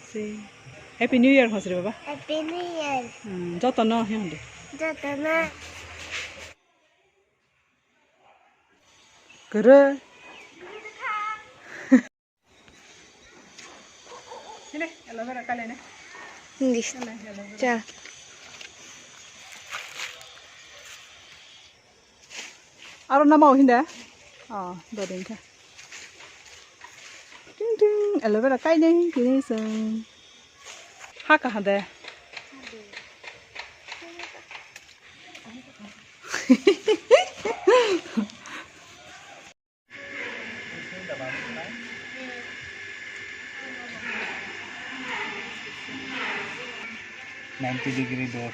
See. Happy New Year, Hosri Baba. Happy New Year. Joto no, hindi. Joto na. Kere. Ini, aloe vera kali ini. Hindi. Cha. Aro na mau hindi. Dorin ka. Ding ding, aloe vera kali ini, kini seng. Haka hade. $90 door.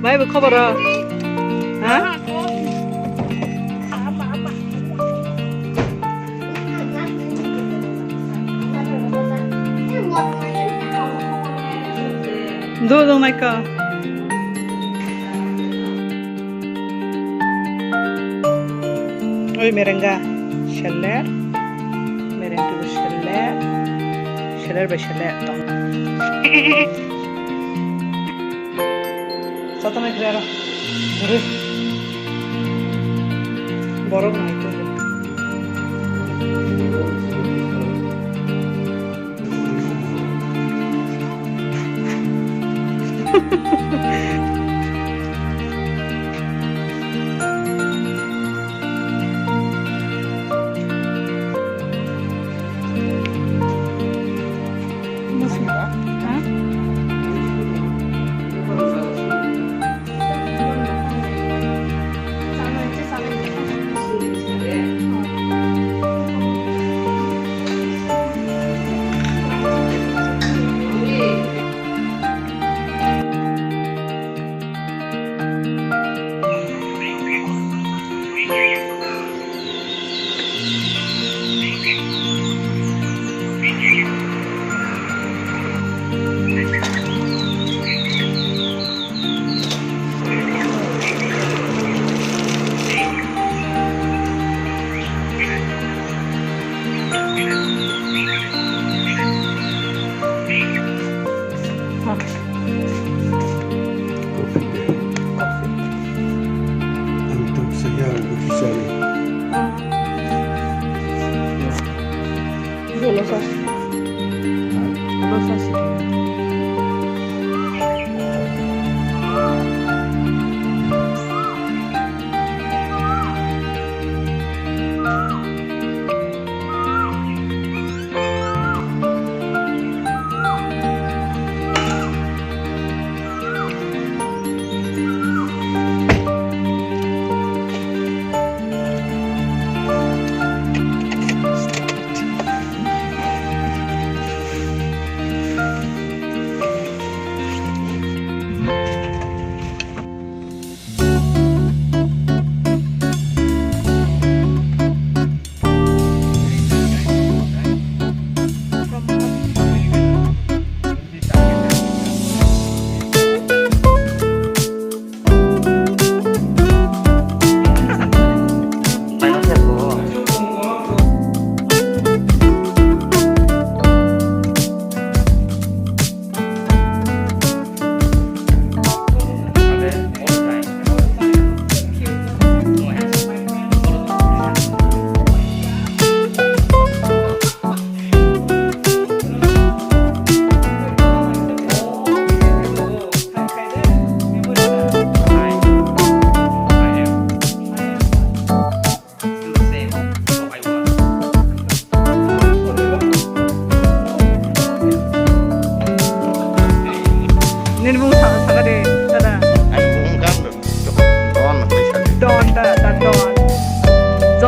Mai bu khabar ha? Do naik ka. Oi merenga, sheller, merenga sheller, sheller by sheller tong. Satu naik kereta, boleh. Borong naik tu.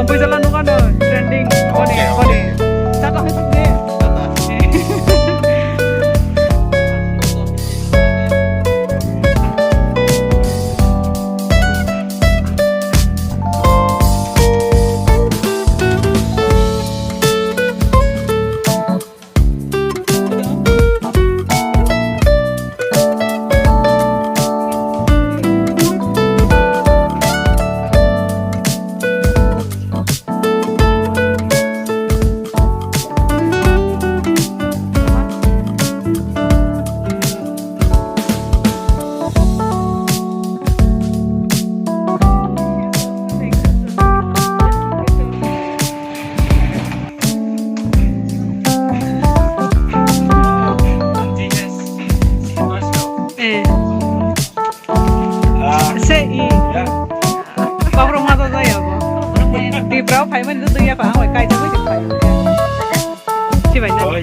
Khumpui jalan nu kan trending. Kode. Tata Say có rong ma rồi à bố đi bảo phải mình tự nhiên phải ngoài cây cho mới được phải chỉ vậy thôi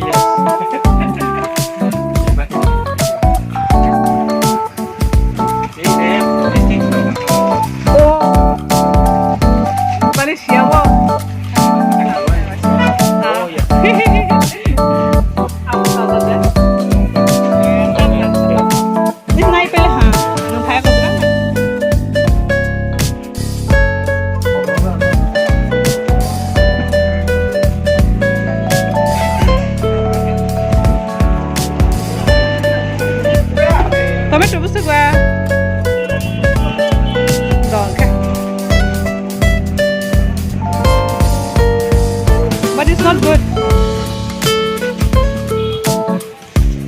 ô bạn đi xéo không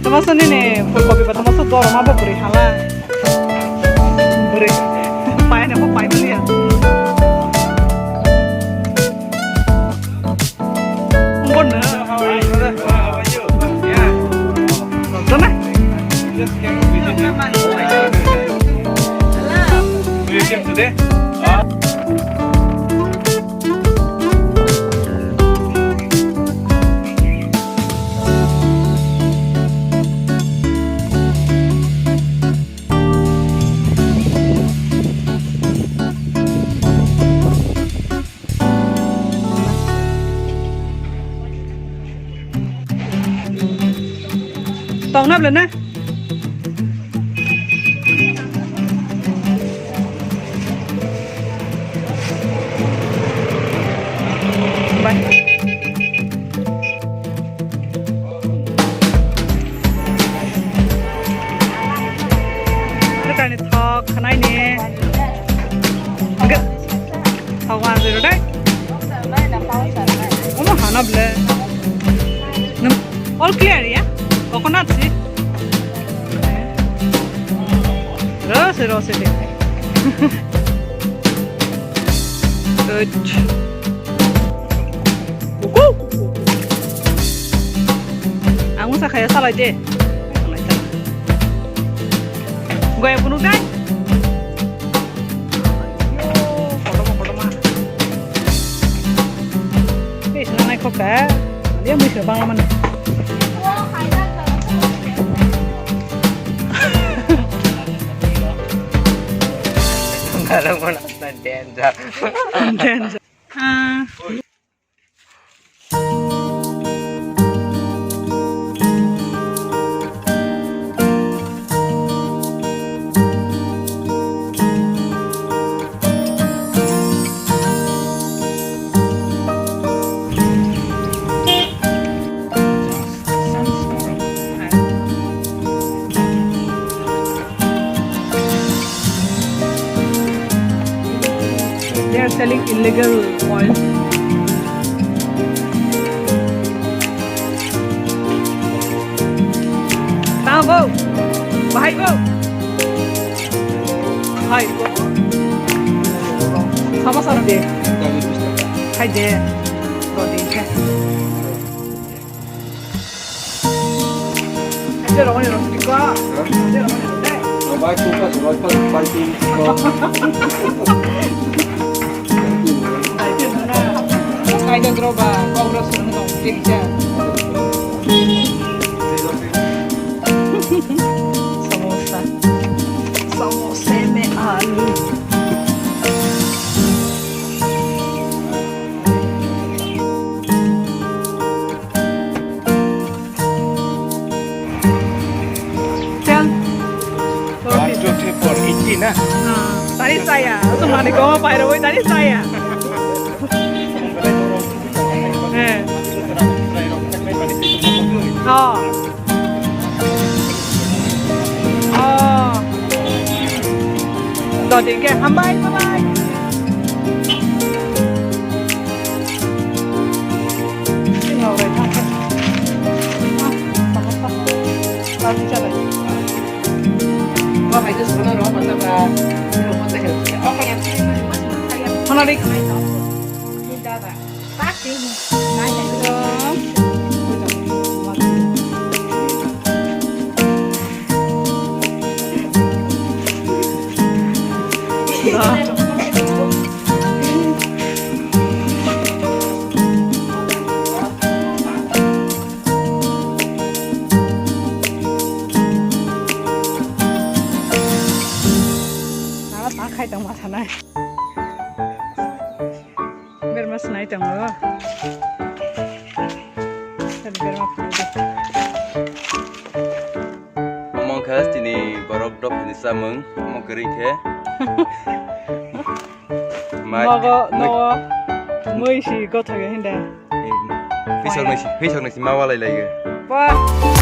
Termasuk ini kopi termasuk tuh orang apa beri halal beri payah apa payah ini ya enggak nih sana today tòng nắp lên nè vậy cái này thọ cái này nè cái thọ hoàn rồi đấy nó hả nắp lên all clear ya coconut sih rose deh good aku usah kayak salah aja gue yang penuh deh foto mah ini senang naik kok dia bisa bang mana Alam mo na dancer. Dancer. They are selling illegal oil. Now go, bahai go, bahai go. Sama sama deh. Hai deh, go deh. Ada orang yang suka. Ada orang yang deh. Bahai suka, bahai Kaidan droga, kongres nong tikja. Samosa me alu. Cel. for 18 na. Tadi saya, cuma di bawah Pak RW tadi saya. Oh. Oh. Rồi thì kìa, bye bye. Ngồi đây thôi. Tao đi chơi này. Có phải cái số đó mà ta không có thể hiểu. Mana đi? Phát đi. dong masanay. Biar mas naik dong lo. Tadi biar mas naik. Mong khas ini borok dok ini sameng mong kering ke. Mago no mui si go thage hinda. Pisau nasi mawa lai lai ke. Wah.